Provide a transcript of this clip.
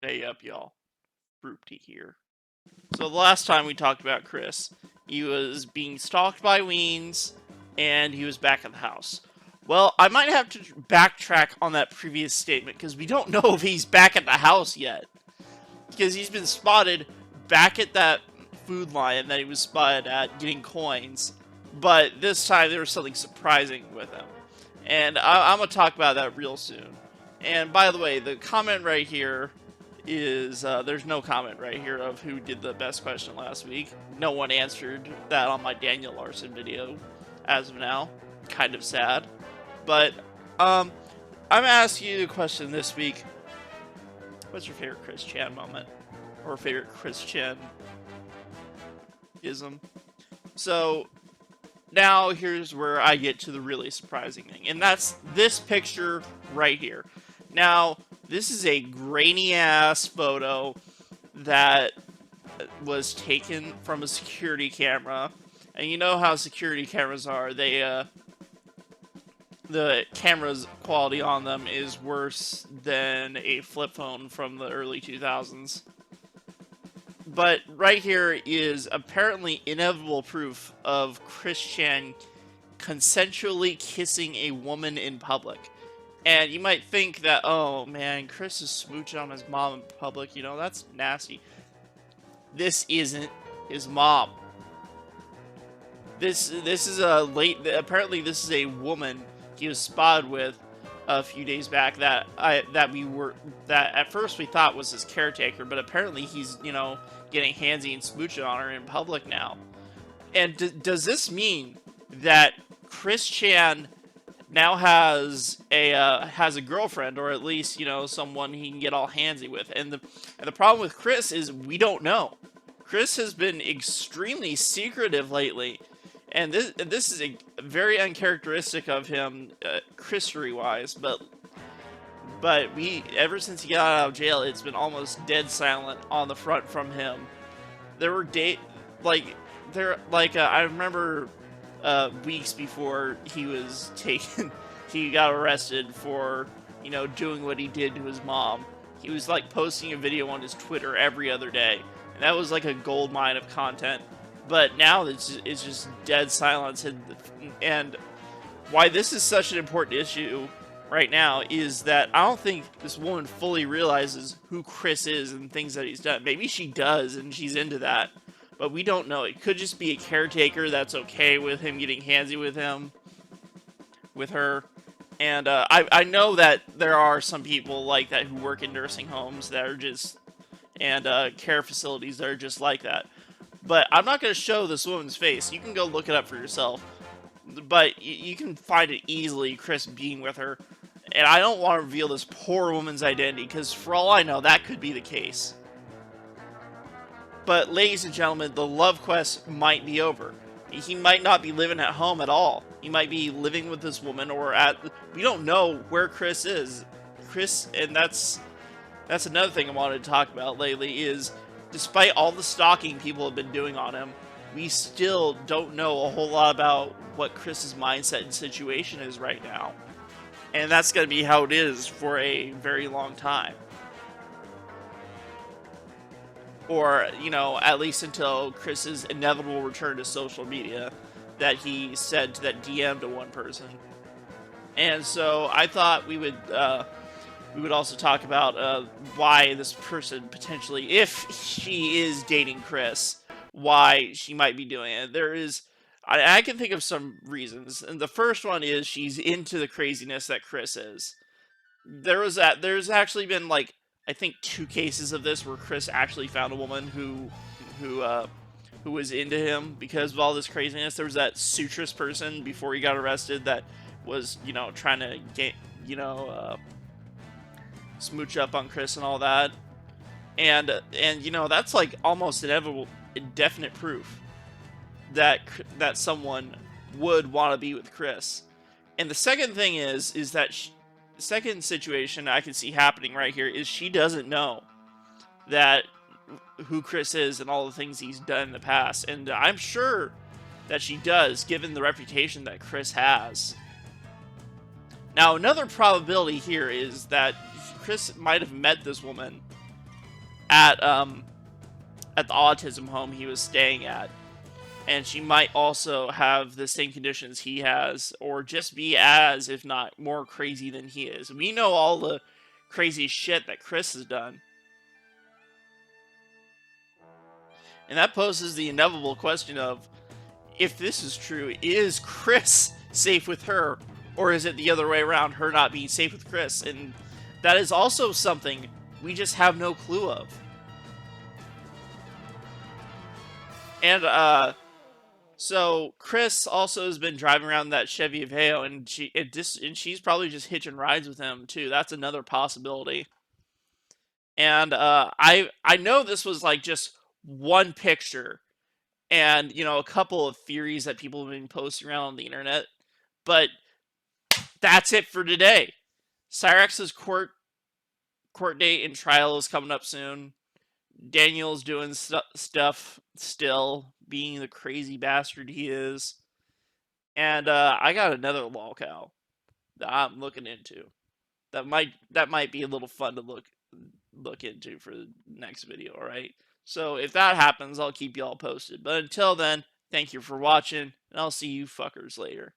Hey up, y'all. Fruity here. So the last time we talked about Chris, he was being stalked by Weens, and he was back at the house. Well, I might have to backtrack on that previous statement, because we don't know if he's back at the house yet. Because he's been spotted back at that food line that he was spotted at getting coins, but this time there was something surprising with him. And I'm going to talk about that real soon. And by the way, the comment right here is there's no comment right here of who did the best question last week. No one answered that on my Daniel Larson video as of now. Kind of sad. But I'm going to ask you a question this week. What's your favorite Chris Chan moment? Or favorite Chris Chan ism? So now here's where I get to the really surprising thing. And that's this picture right here. Now, this is a grainy ass photo that was taken from a security camera. And you know how security cameras are. They the camera's quality on them is worse than a flip phone from the early 2000s. But right here is apparently inevitable proof of Chris Chan consensually kissing a woman in public. And you might think that, oh man, Chris is smooching on his mom in public, you know, that's nasty. This isn't his mom. This is apparently this is a woman he was spotted with a few days back that at first we thought was his caretaker, but apparently he's, you know, getting handsy and smooching on her in public now. And does this mean that Chris Chan now has a girlfriend, or at least, you know, someone he can get all handsy with? And the problem with Chris is we don't know. Chris has been extremely secretive lately, and this is a very uncharacteristic of him, Christery-wise. But ever since he got out of jail, it's been almost dead silent on the front from him. There were I remember weeks before he was taken, he got arrested for, you know, doing what he did to his mom. He was like posting a video on his Twitter every other day, and that was like a gold mine of content. But now it's just dead silence, and why this is such an important issue right now is that I don't think this woman fully realizes who Chris is and things that he's done. Maybe she does, and she's into that, but we don't know. It could just be a caretaker that's okay with him getting handsy with her. And I know that there are some people like that who work in nursing homes that are just, and care facilities that are just like that. But I'm not going to show this woman's face. You can go look it up for yourself. But you can find it easily, Chris being with her. And I don't want to reveal this poor woman's identity, because for all I know, that could be the case. But ladies and gentlemen, the love quest might be over. He might not be living at home at all. He might be living with this woman, or we don't know where Chris is. And that's another thing I wanted to talk about lately is, despite all the stalking people have been doing on him, we still don't know a whole lot about what Chris's mindset and situation is right now. And that's going to be how it is for a very long time. Or, you know, at least until Chris's inevitable return to social media that he said to that DM to one person. And so I thought we would also talk about why this person potentially, if she is dating Chris, why she might be doing it. I can think of some reasons, and the first one is she's into the craziness that Chris is. There's actually been, like, I think 2 cases of this where Chris actually found a woman who was into him because of all this craziness. There was that Sutras person before he got arrested that was, you know, trying to get, you know, smooch up on Chris and all that, and you know, that's like almost inevitable, definite proof that someone would want to be with Chris. And the second thing is that the second situation I can see happening right here is she doesn't know that who Chris is and all the things he's done in the past, and I'm sure that she does, given the reputation that Chris has. Now, another probability here is that Chris might have met this woman at the autism home he was staying at, and she might also have the same conditions he has, or just be as, if not more crazy than he is. We know all the crazy shit that Chris has done. And that poses the inevitable question of, if this is true, is Chris safe with her? Or is it the other way around, her not being safe with Chris? And that is also something we just have no clue of. And, so Chris also has been driving around that Chevy Aveo, and she's probably just hitching rides with him too. That's another possibility. And I know this was like just one picture, and a couple of theories that people have been posting around on the internet, but that's it for today. Cyrex's court date and trial is coming up soon. Daniel's doing stuff still, being the crazy bastard he is. And I got another lolcow that I'm looking into. That might be a little fun to look into for the next video, alright? So if that happens, I'll keep y'all posted. But until then, thank you for watching, and I'll see you fuckers later.